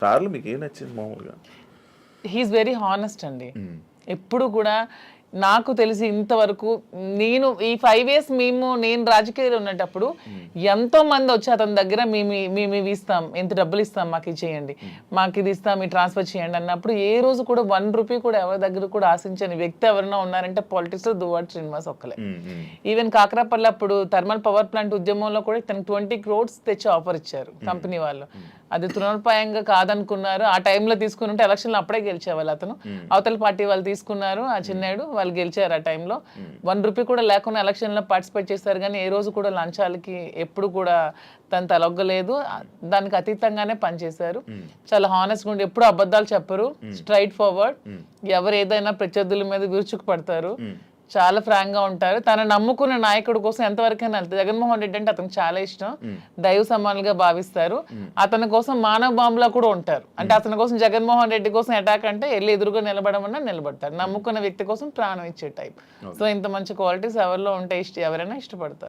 సార్లు మీకు ఏం నచ్చింది మామూలుగా? హీఈస్ వెరీ హానెస్ట్ అండి. ఎప్పుడు కూడా నాకు తెలిసి ఇంతవరకు నేను ఈ 5 years నేను రాజకీయాలు ఉన్నప్పుడు ఎంతో మంది వచ్చి అతని దగ్గర మేము ఇవి ఇస్తాం, ఎంత డబ్బులు ఇస్తాం, మాకు ఇది చేయండి, మాకు ఇది ఇస్తాం, మీ ట్రాన్స్ఫర్ చేయండి అన్నప్పుడు ఏ రోజు కూడా 1 రూపీ కూడా ఎవరి దగ్గర కూడా ఆశించని వ్యక్తి ఎవరైనా ఉన్నారంటే పాలిటిక్స్ లో దువ్వాడ శ్రీనివాస్ ఒక్కలే. ఈవెన్ కాకరాపల్లి అప్పుడు థర్మల్ పవర్ ప్లాంట్ ఉద్యమంలో కూడా తనకు 20 crores తెచ్చి ఆఫర్ ఇచ్చారు కంపెనీ వాళ్ళు. అది తృణప్రాయంగా కాదనుకున్నారు. ఆ టైంలో తీసుకుని ఉంటే ఎలక్షన్లో అప్పుడే గెలిచేవాళ్ళు. అతను అవతల పార్టీ వాళ్ళు తీసుకున్నారు, ఆ చిన్నాడు వాళ్ళు గెలిచారు. ఆ టైంలో 1 రూపీ కూడా లేకుండా ఎలక్షన్లో పార్టిసిపేట్ చేస్తారు. కానీ ఏ రోజు కూడా లంచాలకి ఎప్పుడు కూడా తను తలొగ్గలేదు. దానికి అతీతంగానే పనిచేశారు. చాలా హానెస్ట్గా ఉండి ఎప్పుడు అబద్ధాలు చెప్పరు, స్ట్రైట్ ఫార్వర్డ్. ఎవరు ఏదైనా ప్రత్యర్థుల మీద విరుచుకు పడతారు, చాలా ఫ్రాంక్ గా ఉంటారు. తన నమ్ముకున్న నాయకుడి కోసం ఎంతవరకైనా వెళ్తారు. జగన్మోహన్ రెడ్డి అంటే అతనికి చాలా ఇష్టం, దైవ సమానులుగా భావిస్తారు. అతని కోసం మానవ బాంబులా కూడా ఉంటారు. అంటే అతని కోసం జగన్మోహన్ రెడ్డి కోసం అటాక్ అంటే వెళ్ళి ఎదురుగా నిలబడమన్నా నిలబడతారు. నమ్ముకున్న వ్యక్తి కోసం ప్రాణం ఇచ్చే టైప్. సో ఇంత మంచి క్వాలిటీస్ ఎవరిలో ఉంటే ఎవరైనా ఇష్టపడతారు.